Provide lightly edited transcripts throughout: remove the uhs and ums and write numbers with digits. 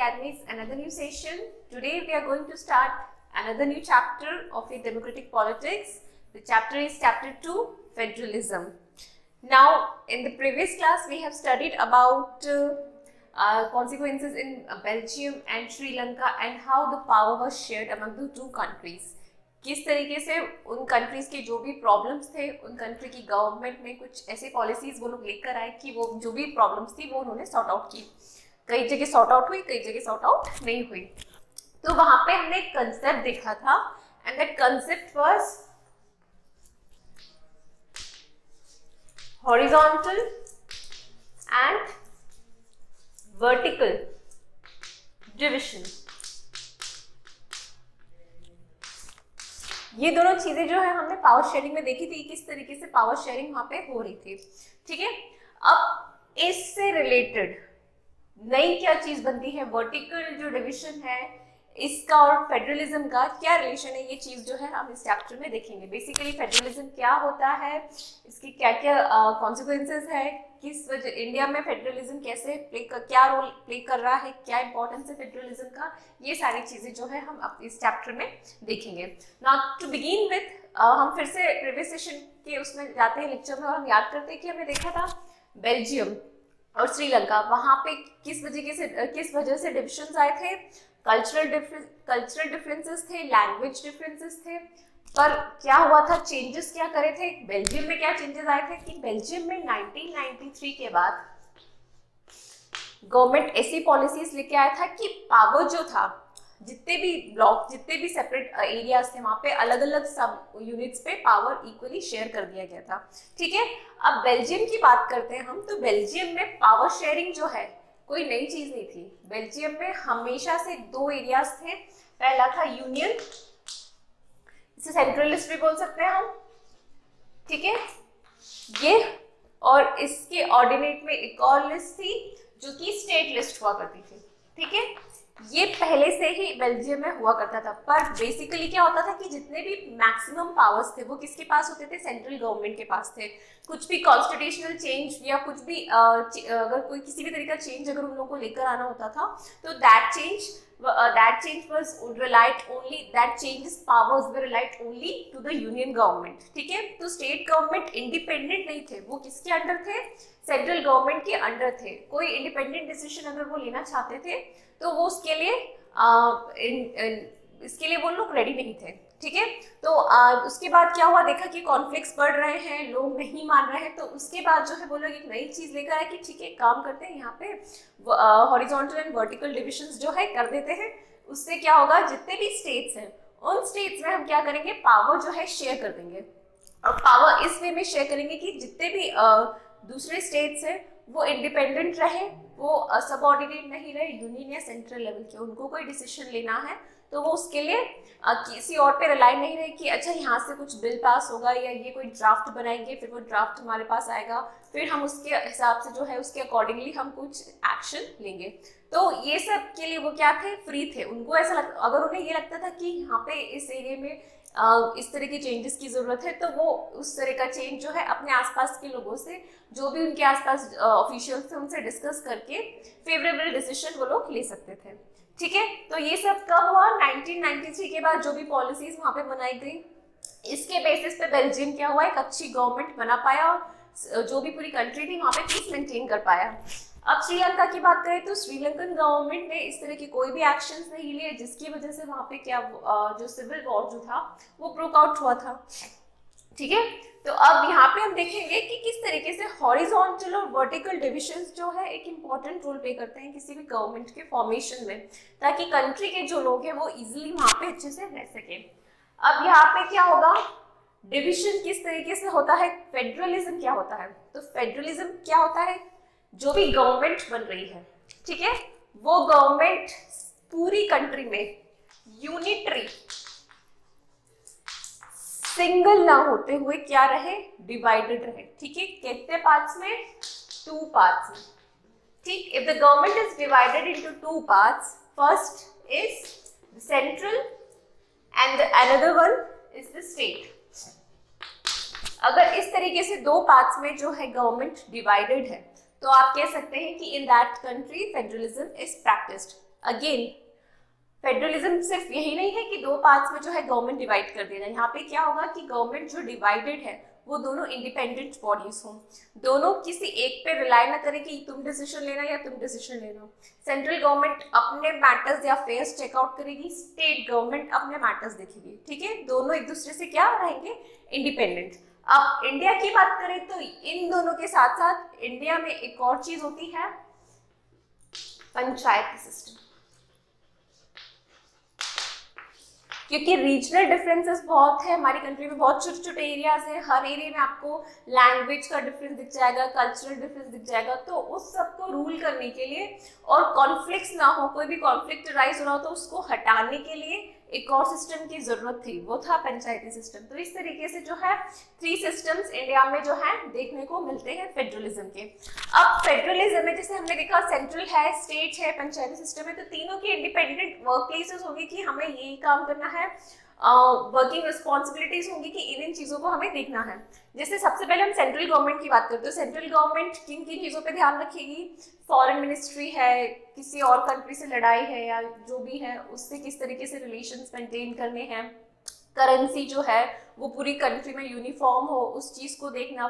Academy's another new session. Today we are going to start another new chapter of the democratic politics. The chapter is chapter 2, Federalism. Now, in the previous class we have studied about consequences in Belgium and Sri Lanka and how the power was shared among the two countries. किस तरीके से उन countries के जो भी problems थे उन country की गवर्नमेंट ने कुछ ऐसे पॉलिसीज वो लोग लेकर आए कि वो जो भी प्रॉब्लम्स थी वो उन्होंने सॉर्ट आउट की. कई जगह सॉर्ट आउट हुई, कई जगह सॉर्ट आउट नहीं हुई. तो वहां पे हमने एक कंसेप्ट देखा था and that concept was horizontal and vertical division. ये दोनों चीजें जो है हमने पावर शेयरिंग में देखी थी, किस तरीके से पावर शेयरिंग वहां पे हो रही थी. ठीक है, अब इससे रिलेटेड नई क्या चीज बनती है, वर्टिकल जो डिवीजन है इसका और फेडरलिज्म का क्या रिलेशन है, ये चीज जो है हम इस चैप्टर में देखेंगे. बेसिकली फेडरलिज्म क्या होता है, इसकी क्या क्या कॉन्सिक्वेंसेस है, किस वजह इंडिया में फेडरलिज्म कैसे क्या रोल प्ले कर रहा है, क्या इंपॉर्टेंस है फेडरलिज्म का, ये सारी चीजें जो है हम अब इस चैप्टर में देखेंगे. नाउ टू बिगिन विथ हम फिर से प्रीवियस सेशन के उसमें जाते हैं लेक्चर में और हम याद करते हैं कि हमने देखा था बेल्जियम और श्रीलंका, वहां पे किस वजह से डिविजन्स आए थे. कल्चरल डिफरेंसेस थे, लैंग्वेज डिफरेंसेस थे. पर क्या हुआ था, चेंजेस क्या करे थे बेल्जियम में, क्या चेंजेस आए थे कि बेल्जियम में 1993 के बाद गवर्नमेंट ऐसी पॉलिसीज लेके आया था कि पावर जो था जितने भी ब्लॉक, जितने भी सेपरेट एरियाज थे वहां पे अलग अलग सब यूनिट्स पे पावर इक्वली शेयर कर दिया गया था. ठीक है, अब बेल्जियम की बात करते हैं हम, तो बेल्जियम में पावर शेयरिंग जो है कोई नई चीज नहीं थी. बेल्जियम में हमेशा से दो एरियाज थे. पहला था यूनियन, इसे सेंट्रलिस्ट भी बोल सकते हैं हम. ठीक है, ये और इसके ऑर्डिनेट में एक और लिस्ट थी जो कि स्टेट लिस्ट हुआ करती थी. ठीक है, ये पहले से ही बेल्जियम में हुआ करता था. पर बेसिकली क्या होता था कि जितने भी मैक्सिमम पावर्स थे वो किसके पास होते थे, सेंट्रल गवर्नमेंट के पास थे. कुछ भी कॉन्स्टिट्यूशनल चेंज या कुछ भी अगर कोई किसी भी तरीका चेंज अगर उन लोगों को लेकर आना होता था तो that change was relied only, that changes powers were relied only to the union government. ठीक है, तो स्टेट गवर्नमेंट इंडिपेंडेंट नहीं थे, वो किसके अंडर थे, सेंट्रल गवर्नमेंट के अंडर थे. कोई इंडिपेंडेंट डिसीजन अगर वो लेना चाहते थे तो वो उसके लिए वो लोग रेडी नहीं थे. ठीक है, तो उसके बाद क्या हुआ, देखा कि कॉन्फ्लिक्ट्स बढ़ रहे हैं, लोग नहीं मान रहे हैं, तो उसके बाद जो है वो लोग एक नई चीज लेकर आए कि ठीक है काम करते हैं, यहाँ पे हॉरिजॉन्टल एंड वर्टिकल डिविजन्स जो है कर देते हैं. उससे क्या होगा, जितने भी स्टेट्स हैं उन स्टेट्स में हम क्या करेंगे, पावर जो है शेयर कर देंगे. और पावर इस वे में शेयर करेंगे कि जितने भी दूसरे स्टेट्स हैं वो इंडिपेंडेंट रहे, वो सबऑर्डिनेट नहीं रहे यूनियन या सेंट्रल लेवल के. उनको कोई डिसीजन लेना है तो वो उसके लिए किसी और पे रिलाई नहीं रहे कि अच्छा यहाँ से कुछ बिल पास होगा या ये कोई ड्राफ्ट बनाएंगे, फिर वो ड्राफ्ट हमारे पास आएगा, फिर हम उसके हिसाब से जो है उसके अकॉर्डिंगली हम कुछ एक्शन लेंगे. तो ये सब के लिए वो क्या थे, फ्री थे. उनको ऐसा अगर उन्हें ये लगता था कि यहाँ पे इस एरिया में इस तरह के चेंजेस की जरूरत है तो वो उस तरह का चेंज जो है अपने आसपास के लोगों से, जो भी उनके आसपास ऑफिशियल्स थे उनसे डिस्कस करके फेवरेबल डिसीजन वो लोग ले सकते थे. ठीक है, तो ये सब कब हुआ, 1993 के बाद जो भी पॉलिसीज वहां पे बनाई गई इसके बेसिस पे बेल्जियम क्या हुआ, एक अच्छी गवर्नमेंट बना पाया और जो भी पूरी कंट्री थी वहां पे पीस मेंटेन कर पाया. अब श्रीलंका की बात करें तो श्रीलंकन गवर्नमेंट ने इस तरह की कोई भी एक्शंस नहीं लिए जिसकी वजह से वहां पे क्या जो सिविल वॉर जो था वो ब्रेक आउट हुआ था. ठीक है, तो अब यहाँ पे हम देखेंगे कि किस तरीके से हॉरिजॉन्टल और वर्टिकल डिविजन्स जो है एक इम्पॉर्टेंट रोल प्ले करते हैं किसी भी गवर्नमेंट के फॉर्मेशन में, ताकि कंट्री के जो लोग हैं वो इजीली वहां पे अच्छे से रह सके. अब यहाँ पे क्या होगा, डिविजन किस तरीके से होता है, फेडरलिज्म क्या होता है. तो फेडरलिज्म क्या होता है, जो भी गवर्नमेंट बन रही है, ठीक है, वो गवर्नमेंट पूरी कंट्री में यूनिटरी सिंगल ना होते हुए क्या रहे, डिवाइडेड रहे. ठीक है, कितने पार्ट्स में, 2 पार्ट्स में. ठीक, if the government is divided into 2 parts, first is central and another one is the state. अगर इस तरीके से 2 पार्ट्स में जो है गवर्नमेंट डिवाइडेड है तो आप कह सकते हैं कि in that country federalism is practised. Again federalism सिर्फ यही नहीं है कि दो पार्ट्स में जो है गवर्नमेंट डिवाइड कर देना। यहाँ पे क्या होगा कि गवर्नमेंट जो डिवाइडेड है वो दोनों इंडिपेंडेंट बॉडीज हों, दोनों किसी एक पे रिलाई ना करें कि तुम डिसीजन लेना या तुम डिसीजन लेना। सेंट्रल गवर्नमेंट अपने मैटर्स या अफेयर्स चेकआउट करेगी, स्टेट गवर्नमेंट अपने मैटर्स देखेगी, ठीक है, दोनों एक दूसरे से क्या रहेंगे, इंडिपेंडेंट। अब इंडिया की बात करें तो इन दोनों के साथ साथ इंडिया में एक और चीज होती है, पंचायती सिस्टम। क्योंकि रीजनल डिफरेंसेस बहुत है हमारी कंट्री में, बहुत छोटे छोटे एरियाज हैं, हर एरिया में आपको लैंग्वेज का डिफरेंस दिख जाएगा, कल्चरल डिफरेंस दिख जाएगा, तो उस सबको रूल करने के लिए और कॉन्फ्लिक्ट्स ना हो, कोई भी कॉन्फ्लिक्ट राइज हो रहा हो तो उसको हटाने के लिए एक और सिस्टम की जरूरत थी, वो था पंचायती सिस्टम। तो इस तरीके से जो है 3 सिस्टम्स इंडिया में जो है देखने को मिलते हैं फेडरलिज्म के। अब फेडरलिज्म में जैसे हमने देखा सेंट्रल है, स्टेट है, पंचायती सिस्टम है, तो तीनों की इंडिपेंडेंट वर्क प्लेसेस होंगी कि हमें यही काम करना है, वर्किंग रिस्पॉन्सिबिलिटीज होंगी कि इन चीजों को हमें देखना है। जैसे सबसे पहले हम सेंट्रल गवर्नमेंट की बात करते हैं, सेंट्रल गवर्नमेंट किन किन चीजों पे ध्यान रखेगी, फॉरेन मिनिस्ट्री है, किसी और कंट्री से लड़ाई है या जो भी है उससे किस तरीके से रिलेशंस मेंटेन करने हैं, करेंसी जो है वो पूरी कंट्री में यूनिफॉर्म हो उस चीज को देखना,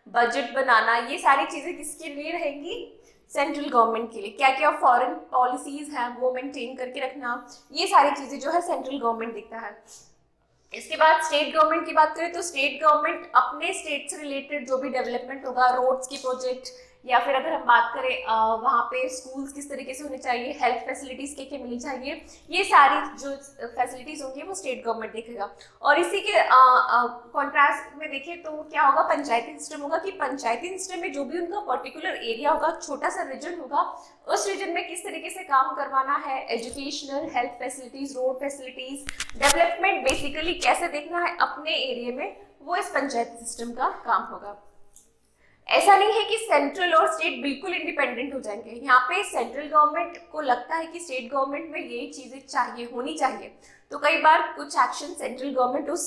बजट बनाना, ये सारी चीजें किसके लिए रहेंगी, सेंट्रल गवर्नमेंट के लिए। क्या क्या फॉरेन पॉलिसीज हैं वो मेंटेन करके रखना, ये सारी चीजें जो है सेंट्रल गवर्नमेंट देखता है। इसके बाद स्टेट गवर्नमेंट की बात करें तो स्टेट गवर्नमेंट अपने स्टेट से रिलेटेड जो भी डेवलपमेंट होगा, रोड्स की प्रोजेक्ट, या फिर अगर हम बात करें वहाँ पे स्कूल्स किस तरीके से होने चाहिए, हेल्थ फैसिलिटीज क्या मिलनी चाहिए, ये सारी जो फैसिलिटीज होंगी वो स्टेट गवर्नमेंट देखेगा। और इसी के कॉन्ट्रास्ट में देखें तो क्या होगा, पंचायती सिस्टम होगा कि पंचायती सिस्टम में जो भी उनका पर्टिकुलर एरिया होगा, छोटा सा रीजन होगा, उस रीजन में किस तरीके से काम करवाना है, educational, health facilities, road facilities, development basically कैसे देखना है अपने एरिया में, वो इस पंचायती सिस्टम का काम होगा। ऐसा नहीं है कि सेंट्रल और स्टेट बिल्कुल इंडिपेंडेंट हो जाएंगे, यहाँ पे सेंट्रल गवर्नमेंट को लगता है कि स्टेट गवर्नमेंट में यही चीजें चाहिए, होनी चाहिए, तो कई बार कुछ एक्शन सेंट्रल गवर्नमेंट उस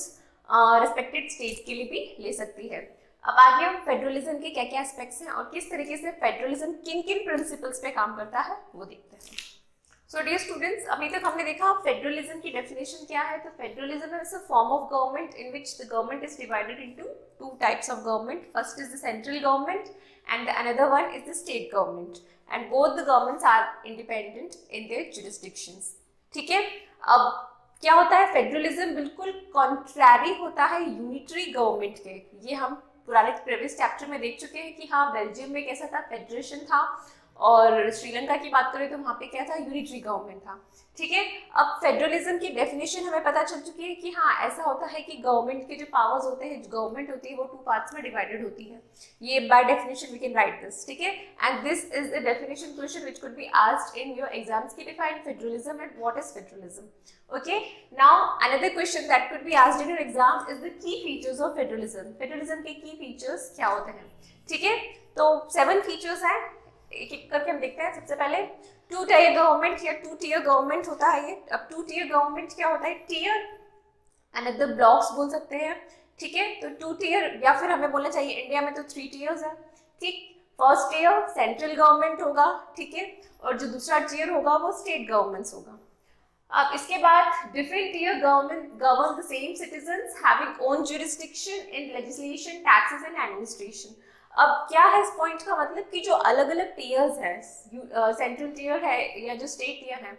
रिस्पेक्टेड स्टेट के लिए भी ले सकती है। अब आगे हम फेडरलिज्म के क्या क्या एस्पेक्ट्स हैं और किस तरीके से फेडरलिज्म किन किन प्रिंसिपल्स पे काम करता है वो देखते हैं। सो डियर स्टूडेंट्स, अभी तक हमने देखा फेडरलिज्म की डेफिनेशन क्या है। तो federalism is a form of government in which the government is divided into 2 types of government. First is the central government and the another one is the state government, and both the governments are independent in their jurisdictions. ठीक है, अब क्या होता है, federalism बिल्कुल कॉन्ट्रैरी होता है unitary government के। ये हम पुराने प्रीवियस चैप्टर में देख चुके हैं कि हाँ, बेल्जियम में कैसा था, फेडरेशन था, और श्रीलंका की बात करें तो वहाँ पे क्या था, यूनिटरी गवर्नमेंट था। ठीक है, अब फेडरलिज्म की डेफिनेशन हमें पता चल चुकी है कि हाँ, ऐसा होता है कि गवर्नमेंट के जो पावर्स होते हैं, जो गवर्नमेंट होती है वो 2 पार्ट्स में डिवाइडेड होती है। ये by definition we can write this, ठीक है, and this is the definition question which could be asked in your exams की define federalism and what is federalism. Okay, now another question that could be asked in your exam is the key features of federalism. Federalism के key features क्या होते हैं, ठीक है, तो 7 features हैं, एक एक करके हम देखते हैं। सबसे पहले 2 tier गवर्नमेंट या 2 tier गवर्नमेंट होता है ये। अब 2 tier गवर्नमेंट क्या होता है, टीयर अनदर ब्लॉक्स बोल सकते हैं, ठीक है। तो 2 tier, या फिर हमें बोलना चाहिए इंडिया में तो 3 tiers है, ठीक। फर्स्ट टीयर सेंट्रल गवर्नमेंट होगा, ठीक है, और जो दूसरा टीयर होगा वो स्टेट गवर्नमेंट्स होगा। अब इसके बाद different tier government govern the same citizens having own jurisdiction in legislation, taxes and administration. अब क्या है इस पॉइंट का मतलब कि जो अलग अलग टीयर्स हैं, सेंट्रल टीयर है या जो स्टेट टीयर है,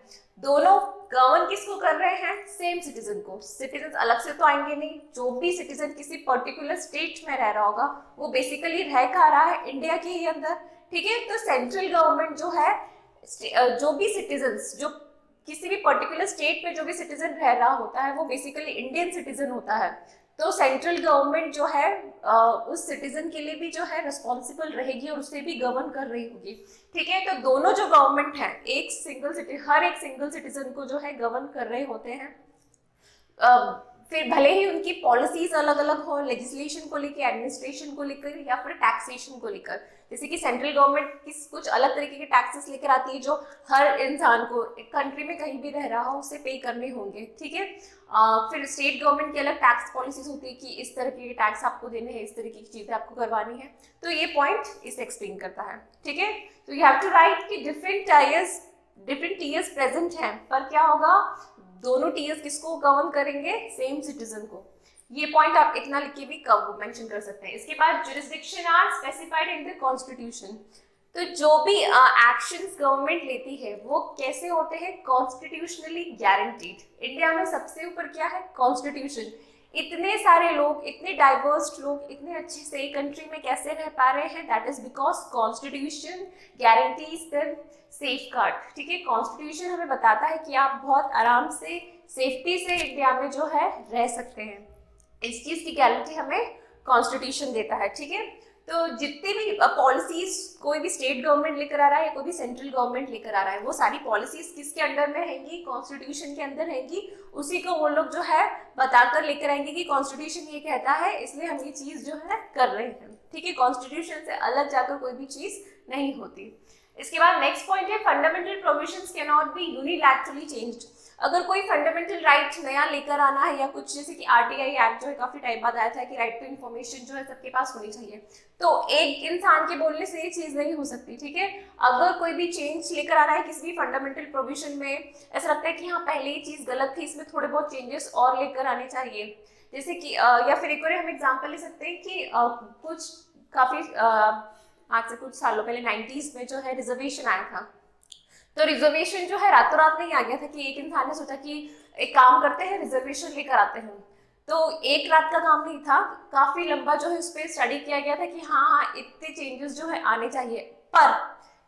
दोनों गवर्न किसको कर रहे हैं, सेम सिटीजन को। सिटीजन अलग से तो आएंगे नहीं, जो भी सिटीजन किसी पर्टिकुलर स्टेट में रह रहा होगा वो बेसिकली रह कहाँ रहा है, इंडिया के ही अंदर, ठीक है। तो सेंट्रल गवर्नमेंट जो है, जो भी सिटीजन्स, जो किसी भी पर्टिकुलर स्टेट में जो भी सिटीजन रह रहा होता है वो बेसिकली इंडियन सिटीजन होता है। तो सेंट्रल गवर्नमेंट जो है उस सिटीजन के लिए भी जो है रिस्पॉन्सिबल रहेगी और उसे भी गवर्न कर रही होगी, ठीक है। तो दोनों जो गवर्नमेंट है हर एक सिंगल सिटीजन को जो है गवर्न कर रहे होते हैं। फिर भले ही उनकी पॉलिसीज अलग अलग हो, लेजिस्लेशन को लेकर, एडमिनिस्ट्रेशन को लेकर या फिर टैक्सेशन को लेकर। जैसे कि सेंट्रल गवर्नमेंट कुछ अलग तरीके के टैक्सेस लेकर आती है जो हर इंसान को कंट्री में कहीं भी रह रहा हो उसे पे करने होंगे, ठीक है। फिर स्टेट गवर्नमेंट की अलग टैक्स पॉलिसीज होती है कि इस तरह के टैक्स आपको देने हैं, इस तरीके की चीजें आपको करवानी है। तो ये पॉइंट इसे एक्सप्लेन करता है, ठीक है। तो यू हैव टू राइट कि different tyres different tears present हैं, पर क्या होगा, दोनों टीयर्स किसको गवर्न करेंगे, सेम सिटीजन को। ये पॉइंट आप इतना लिख के भी मेंशन कर सकते हैं। इसके बाद jurisdiction are specified in the constitution. तो जो भी एक्शंस गवर्नमेंट लेती है वो कैसे होते हैं, कॉन्स्टिट्यूशनली गारंटीड। इंडिया में सबसे ऊपर क्या है, कॉन्स्टिट्यूशन। इतने सारे लोग, इतने डाइवर्स लोग इतने अच्छे से कंट्री में कैसे रह पा रहे हैं, that is because constitution guarantees the safeguard. ठीक है, कॉन्स्टिट्यूशन हमें बताता है कि आप बहुत आराम से सेफ्टी से इंडिया में जो है रह सकते हैं। इस चीज की गारंटी हमें कॉन्स्टिट्यूशन देता है। ठीक है, तो जितनी भी पॉलिसीज कोई भी स्टेट गवर्नमेंट लेकर आ रहा है या कोई भी सेंट्रल गवर्नमेंट लेकर आ रहा है, वो सारी पॉलिसीज किसके अंडर में रहेंगी, कॉन्स्टिट्यूशन के अंदर रहेंगी। उसी को वो लोग जो है बताकर लेकर आएंगे कि कॉन्स्टिट्यूशन ये कहता है इसलिए हम ये चीज जो है कर रहे हैं। ठीक है, कॉन्स्टिट्यूशन से अलग जाकर कोई भी चीज नहीं होती। इसके बाद नेक्स्ट पॉइंट है, fundamental provisions can not be unilaterally changed. अगर कोई फंडामेंटल राइट नया लेकर आना है या कुछ, जैसे कि आरटीआई एक्ट जो है काफी टाइम बाद आया था कि राइट टू इन्फॉर्मेशन जो है सबके पास होनी चाहिए, तो एक इंसान के बोलने से ये चीज नहीं हो सकती। ठीक है, अगर कोई भी चेंज लेकर आना है किसी भी फंडामेंटल प्रोविजन में, ऐसा लगता है कि हाँ पहले ये चीज गलत थी, इसमें थोड़े बहुत चेंजेस और लेकर आने चाहिए। जैसे कि या फिर एक और हम एग्जाम्पल ले सकते हैं कि कुछ काफी आज से कुछ सालों पहले 90s में जो है रिजर्वेशन आया था। तो रिजर्वेशन जो है रातों रात नहीं आ गया था कि एक इंसान ने सोचा कि एक काम करते हैं रिजर्वेशन लेकर आते हैं। तो एक रात का काम नहीं था, काफी लंबा जो है उस पर स्टडी किया गया था कि हाँ इतने चेंजेस जो है आने चाहिए। पर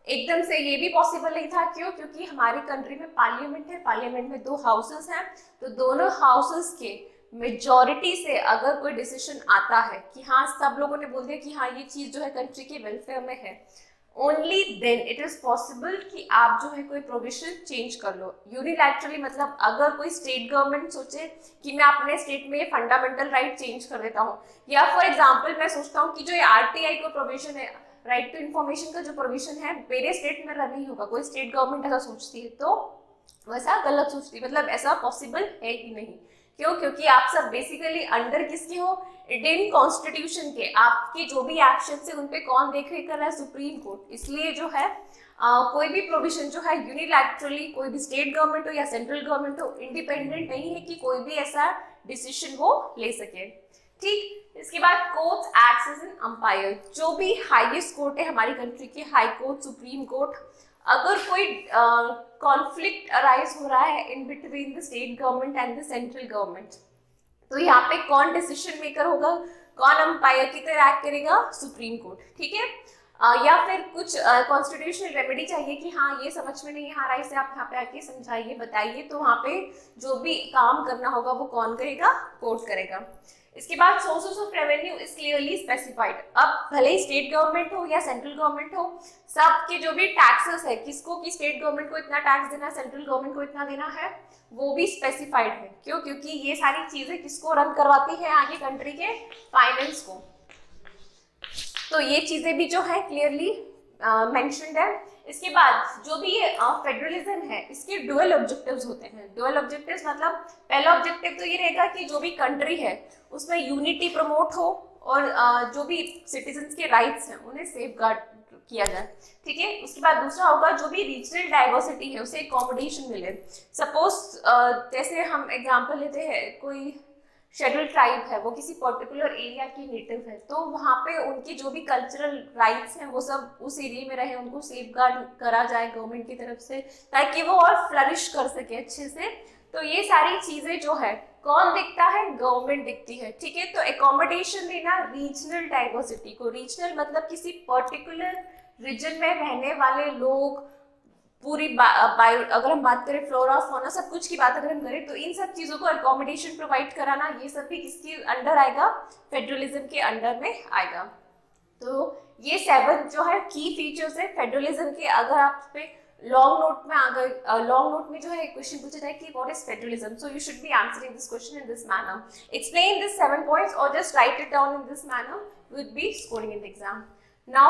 एकदम से ये भी पॉसिबल नहीं था। क्यों? क्योंकि हमारी कंट्री में पार्लियामेंट है, पार्लियामेंट में 2 हाउसेस हैं, तो दोनों हाउसेस के मेजॉरिटी से अगर कोई डिसीजन आता है कि हाँ सब लोगों ने बोल दिया कि हाँ ये चीज जो है कंट्री के वेलफेयर में है, only then it is possible कि आप जो है कोई प्रोविजन चेंज कर लो यूनिलैटरली। मतलब अगर कोई स्टेट गवर्नमेंट सोचे कि मैं अपने स्टेट में फंडामेंटल राइट चेंज कर देता हूँ, या फॉर एग्जांपल मैं सोचता हूँ कि जो ये आरटीआई का प्रोविजन है, राइट टू इन्फॉर्मेशन का जो प्रोविजन है, मेरे स्टेट में रन नहीं होगा, कोई स्टेट गवर्नमेंट ऐसा सोचती है तो वैसा गलत सोचती है, मतलब ऐसा पॉसिबल है ही नहीं। क्यों? क्योंकि आप सब बेसिकली अंडर किसके हो, इंडियन कॉन्स्टिट्यूशन के। आपके जो भी एक्शन है उन पे कौन देख रेख कर रहा है, सुप्रीम कोर्ट। इसलिए जो है कोई भी प्रोविजन जो है यूनिलैटरली, कोई भी स्टेट गवर्नमेंट हो या सेंट्रल गवर्नमेंट हो, इंडिपेंडेंट नहीं है कि कोई भी ऐसा डिसीजन वो ले सके। ठीक, इसके बाद court acts as an umpire. जो भी हाईएस्ट कोर्ट है हमारी कंट्री के, हाई कोर्ट, सुप्रीम कोर्ट, अगर कोई कॉन्फ्लिक्ट अराइज हो रहा है in between the state government and the central government, तो यहाँ पे कौन डिसीजन मेकर होगा, कौन अंपायर की तरह एक्ट करेगा, सुप्रीम कोर्ट। ठीक है, या फिर कुछ कॉन्स्टिट्यूशनल रेमेडी चाहिए कि हाँ ये समझ में नहीं आ रहा है, इसे आप यहाँ पे आके समझाइए, बताइए, तो वहाँ पे जो भी काम करना होगा वो कौन करेगा, कोर्ट करेगा। इसके बाद sources of revenue is clearly specified. अब भले ही स्टेट गवर्नमेंट हो या सेंट्रल गवर्नमेंट हो, सबके जो भी टैक्सेस है, किसको कि स्टेट गवर्नमेंट को इतना टैक्स देना है, सेंट्रल गवर्नमेंट को इतना देना है, वो भी स्पेसिफाइड है। क्यों? क्योंकि ये सारी चीजें किसको रन करवाती है, आगे कंट्री के फाइनेंस को। तो ये चीजें भी जो है क्लियरली मेंशन्ड है। इसके बाद जो भी फेडरलिज्म है, इसके डुअल ऑब्जेक्टिव्स होते हैं। डुअल ऑब्जेक्टिव्स मतलब पहला ऑब्जेक्टिव तो ये रहेगा कि जो भी कंट्री है उसमें यूनिटी प्रमोट हो और जो भी सिटीजन्स के राइट्स हैं उन्हें सेफगार्ड किया जाए। ठीक है, उसके बाद दूसरा होगा जो भी रीजनल डाइवर्सिटी है उसे अकोमोडेशन मिले। सपोज जैसे हम एग्जांपल लेते हैं, कोई शेड्यूल ट्राइब है, वो किसी पर्टिकुलर एरिया की नेटिव है, तो वहाँ पे उनकी जो भी कल्चरल राइट्स हैं वो सब उस एरिया में रहे, उनको सेफगार्ड करा जाए गवर्नमेंट की तरफ से, ताकि वो और फ्लरिश कर सके अच्छे से। तो ये सारी चीजें जो है कौन दिखता है, गवर्नमेंट दिखती है। ठीक है, तो एकोमोडेशन देना रीजनल डाइवर्सिटी को। रीजनल मतलब किसी पर्टिकुलर रीजन में रहने वाले लोग, पूरी अगर हम बात करें फ्लोरा फौना सब कुछ की बात अगर हम करें, तो इन सब चीजों को अकोमोडेशन प्रोवाइड कराना, ये सब भी किसके अंडर आएगा, फेडरलिज्म के अंडर में आएगा। तो ये 7 जो है की फीचर्स है फेडरलिज्म के। अगर आप पे लॉन्ग नोट में लॉन्ग नोट में जो है क्वेश्चन पूछा जाए कि what is federalism, so you should be answering this question in this manner, explain this 7 points और just write it down in this manner, you would be scoring in the exam. Now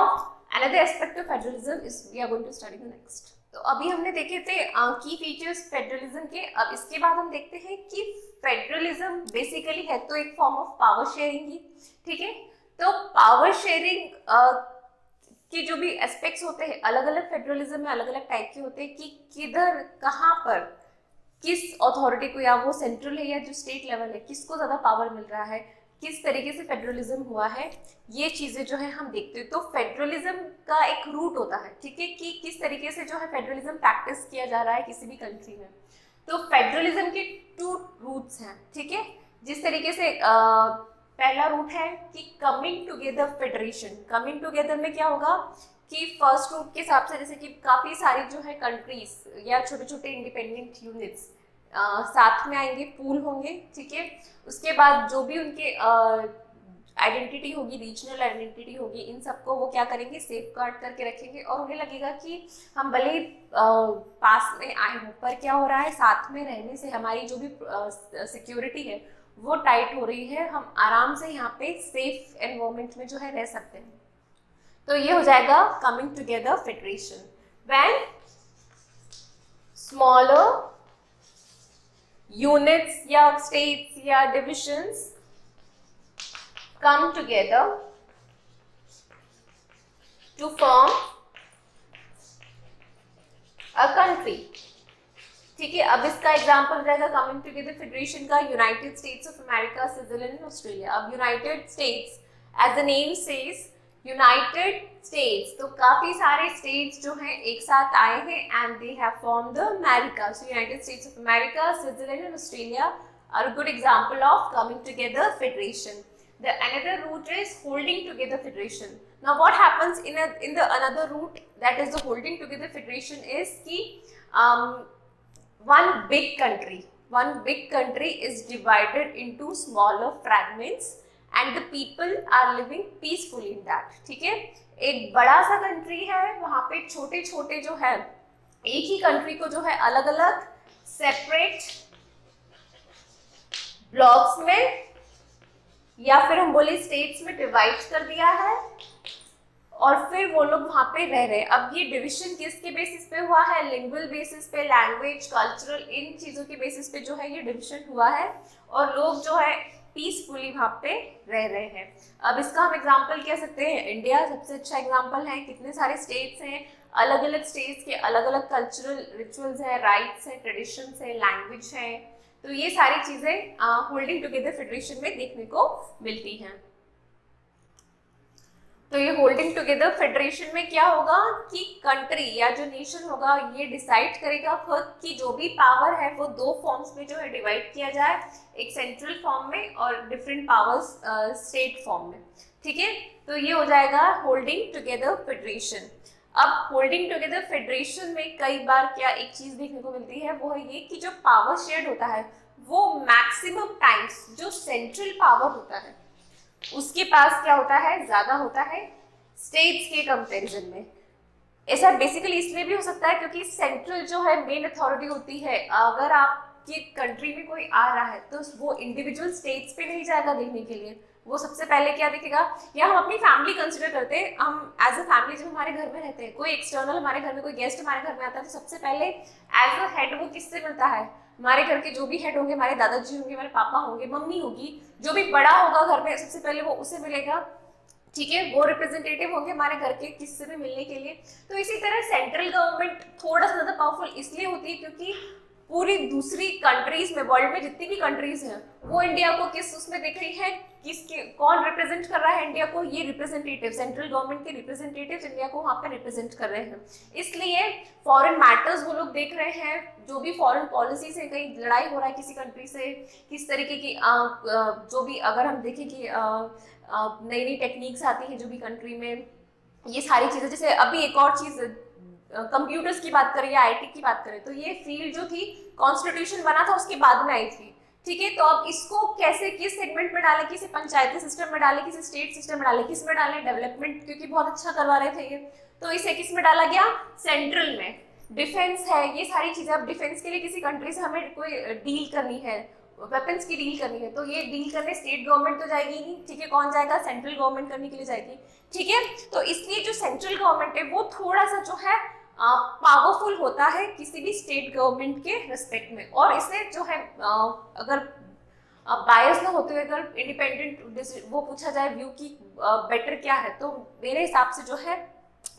another aspect of federalism is we are going to study the next. तो अभी हमने देखे थे की features federalism के। अब इसके बाद हम देखते हैं कि फेडरलिज्म बेसिकली है तो एक फॉर्म ऑफ पावर शेयरिंग ही। ठीक है, तो पावर शेयरिंग कि जो भी एस्पेक्ट्स होते हैं अलग अलग फेडरलिज्म में अलग अलग टाइप के होते हैं कि किधर कहाँ पर किस अथॉरिटी को, या वो सेंट्रल है या जो स्टेट लेवल है, किसको ज्यादा पावर मिल रहा है, किस तरीके से फेडरलिज्म हुआ है, ये चीजें जो है हम देखते हैं। तो फेडरलिज्म का एक रूट होता है, ठीक है, कि किस तरीके से जो है फेडरलिज्म प्रैक्टिस किया जा रहा है किसी भी कंट्री में। तो फेडरलिज्म के 2 रूट्स हैं, ठीक है। जिस तरीके से पहला रूट है कि coming together federation. Coming together में क्या होगा कि फर्स्ट रूट के हिसाब से जैसे कि काफी सारी जो है कंट्रीज या छोटे छोटे इंडिपेंडेंट यूनिट्स साथ में आएंगे, पूल होंगे, ठीक है। उसके बाद जो भी उनके आइडेंटिटी होगी, रीजनल आइडेंटिटी होगी, इन सबको वो क्या करेंगे, सेफ गार्ड करके रखेंगे। और उन्हें लगेगा कि हम भले पास में आए हों, पर क्या हो रहा है, साथ में रहने से हमारी जो भी सिक्योरिटी है वो टाइट हो रही है, हम आराम से यहाँ पे सेफ एनवायरमेंट में जो है रह सकते हैं। तो ये हो जाएगा coming together federation. When smaller units या स्टेट्स या divisions come together to form a country, ठीक है। अब इसका एग्जांपल रहेगा कमिंग टुगेदर फेडरेशन का United States of America, Switzerland and Australia. अब United States as the name says United States, तो काफी सारे स्टेट्स जो हैं एक साथ आए हैं and they have formed the America. So United States of America, Switzerland and Australia are a good example of coming together federation. The another route is holding together federation. Now what happens in the another route, that is the holding together federation, is ki one big country is divided into smaller fragments and the people are living peacefully in that, ठीक है। एक बड़ा सा country है, वहां पे छोटे छोटे जो है एक ही कंट्री को जो है अलग अलग सेपरेट ब्लॉक्स में या फिर हम बोले स्टेट्स में डिवाइड कर दिया है और फिर वो लोग वहां पे रह रहे हैं। अब ये डिवीजन किसके बेसिस पे हुआ है, लिंगुअल बेसिस पे, लैंग्वेज, कल्चरल, इन चीजों के बेसिस पे जो है ये डिवीजन हुआ है और लोग जो है पीसफुली वहां पे रह रहे हैं। अब इसका हम एग्जांपल कह सकते हैं, इंडिया सबसे अच्छा एग्जांपल है। कितने सारे स्टेट्स हैं, अलग अलग स्टेट्स के अलग अलग कल्चरल रिचुअल्स हैं, राइट्स हैं, ट्रेडिशंस हैं, लैंग्वेज है। तो ये सारी चीजें होल्डिंग टुगेदर फेडरेशन में देखने को मिलती हैं। तो ये होल्डिंग टुगेदर फेडरेशन में क्या होगा कि कंट्री या जो नेशन होगा ये डिसाइड करेगा खुद कि जो भी पावर है वो 2 फॉर्म्स में जो है डिवाइड किया जाए, एक सेंट्रल फॉर्म में और डिफरेंट पावर्स स्टेट फॉर्म में, ठीक है। तो ये हो जाएगा होल्डिंग टुगेदर फेडरेशन। अब होल्डिंग टुगेदर फेडरेशन में कई बार क्या एक चीज देखने को मिलती है, वो है ये कि जो पावर शेयर्ड होता है वो मैक्सिमम टाइम्स जो सेंट्रल पावर होता है उसके पास क्या होता है, ज्यादा होता है स्टेट्स के कंपैरिजन में। ऐसा बेसिकली इसलिए भी हो सकता है क्योंकि सेंट्रल जो है मेन अथॉरिटी होती है। अगर आपकी कंट्री में कोई आ रहा है तो वो इंडिविजुअल स्टेट्स पे नहीं जाएगा देखने के लिए, वो सबसे पहले क्या देखेगा, या हम अपनी फैमिली कंसिडर करते हैं, हम एज अ फैमिली जब हमारे घर में रहते हैं, कोई एक्सटर्नल हमारे घर में कोई गेस्ट हमारे घर में आता है तो सबसे पहले एज अ हेड वो किससे मिलता है, हमारे घर के जो भी हेड होंगे, हमारे दादाजी होंगे, हमारे पापा होंगे, मम्मी होगी, जो भी बड़ा होगा घर में सबसे पहले वो उसे मिलेगा, ठीक है। वो रिप्रेजेंटेटिव होंगे हमारे घर के किससे भी मिलने के लिए। तो इसी तरह सेंट्रल गवर्नमेंट थोड़ा सा ज्यादा पावरफुल इसलिए होती है क्योंकि पूरी दूसरी कंट्रीज में, वर्ल्ड में जितनी भी कंट्रीज हैं वो इंडिया को किस उसमें देख रही है, किसके कौन रिप्रेजेंट कर रहा है इंडिया को, ये रिप्रेजेंटेटिव, सेंट्रल गवर्नमेंट के रिप्रेजेंटेटिव्स इंडिया को वहां पे रिप्रेजेंट कर रहे हैं। इसलिए फॉरेन मैटर्स वो लोग देख रहे हैं, जो भी फॉरेन पॉलिसी से कहीं लड़ाई हो रहा है किसी कंट्री से, किस तरीके की जो भी अगर हम देखें कि नई नई टेक्निक्स आती है जो भी कंट्री में, ये सारी चीजें, जैसे अभी एक और चीज कंप्यूटर्स की बात करें या आईटी की बात करें तो ये फील्ड जो थी कॉन्स्टिट्यूशन बना था उसके बाद में आई थी, ठीक है। तो अब इसको कैसे किस सेगमेंट में डालें, किसी पंचायती सिस्टम में डालें, किसी स्टेट सिस्टम में डालें, किस में डालें, डेवलपमेंट क्योंकि बहुत अच्छा करवा रहे थे ये, तो इसे किस में डाला गया, सेंट्रल में। डिफेंस है, ये सारी चीजें, अब डिफेंस के लिए किसी कंट्री से हमें कोई डील करनी है, वेपन्स की डील करनी है, तो ये डील करने स्टेट गवर्नमेंट तो जाएगी नहीं, ठीक है, कौन जाएगा, सेंट्रल गवर्नमेंट करने के लिए जाएगी, ठीक है। तो इसलिए जो सेंट्रल गवर्नमेंट है वो थोड़ा सा जो है पावरफुल होता है किसी भी स्टेट गवर्नमेंट के रिस्पेक्ट में, और इससे जो है अगर बायस ना होते हुए अगर इंडिपेंडेंट वो पूछा जाए व्यू की बेटर क्या है, तो मेरे हिसाब से जो है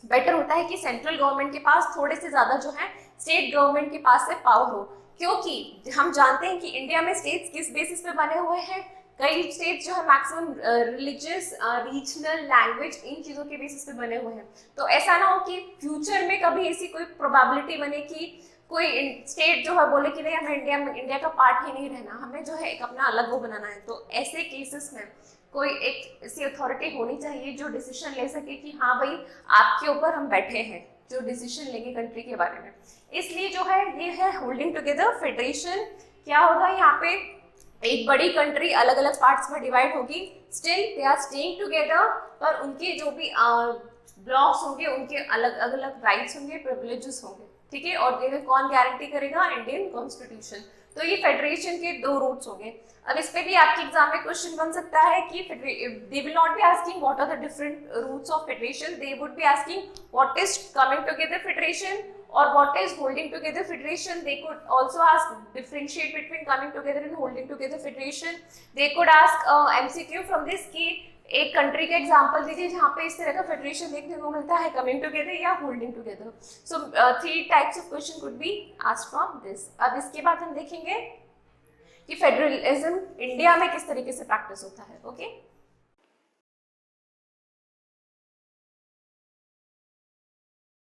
बेटर होता है कि सेंट्रल गवर्नमेंट के पास थोड़े से ज्यादा जो है स्टेट गवर्नमेंट के पास से पावर हो, क्योंकि हम जानते हैं कि इंडिया में स्टेट्स किस बेसिस पे बने हुए हैं, कई स्टेट्स जो है maximum religious regional language in चीजों के बेसिस पे बने हुए हैं। तो ऐसा ना हो कि फ्यूचर में कभी ऐसी कोई प्रोबेबिलिटी बने कि कोई स्टेट जो है बोले कि नहीं हमें इंडिया का पार्ट ही नहीं रहना, हमें जो है एक अपना अलग वो बनाना है। तो ऐसे केसेस में कोई एक ऐसी अथॉरिटी होनी चाहिए जो डिसीजन ले सके कि हाँ भाई आपके ऊपर हम बैठे हैं, जो डिसीजन लेंगे कंट्री के बारे में। इसलिए जो है ये है होल्डिंग टुगेदर फेडरेशन। क्या होगा यहाँ पे, एक बड़ी कंट्री अलग अलग पार्ट्स में डिवाइड होगी, still they are staying together, पर उनके जो भी ब्लॉक्स होंगे उनके अलग अलग राइट्स होंगे, प्रिविलेजेस होंगे, ठीक है। और ये कौन गारंटी करेगा, इंडियन कॉन्स्टिट्यूशन। तो ये फेडरेशन के दो रूट्स होंगे। अब इस पे भी आपके एग्जाम में क्वेश्चन बन सकता है कि they will not be asking what are the different routes of federation, they would be asking what is coming together federation or what is holding together federation. They could also ask differentiate between coming together and holding together federation. They could ask MCQ from this कि एक country का example दीजिए जहाँ पे इस तरह का federation देखने को मिलता है, कमिंग टुगेदर या holding together. So 3 types of question could be asked from this. अब इसके बाद हम देखेंगे कि फेडरलिज्म इंडिया में किस तरीके से प्रैक्टिस होता है। ओके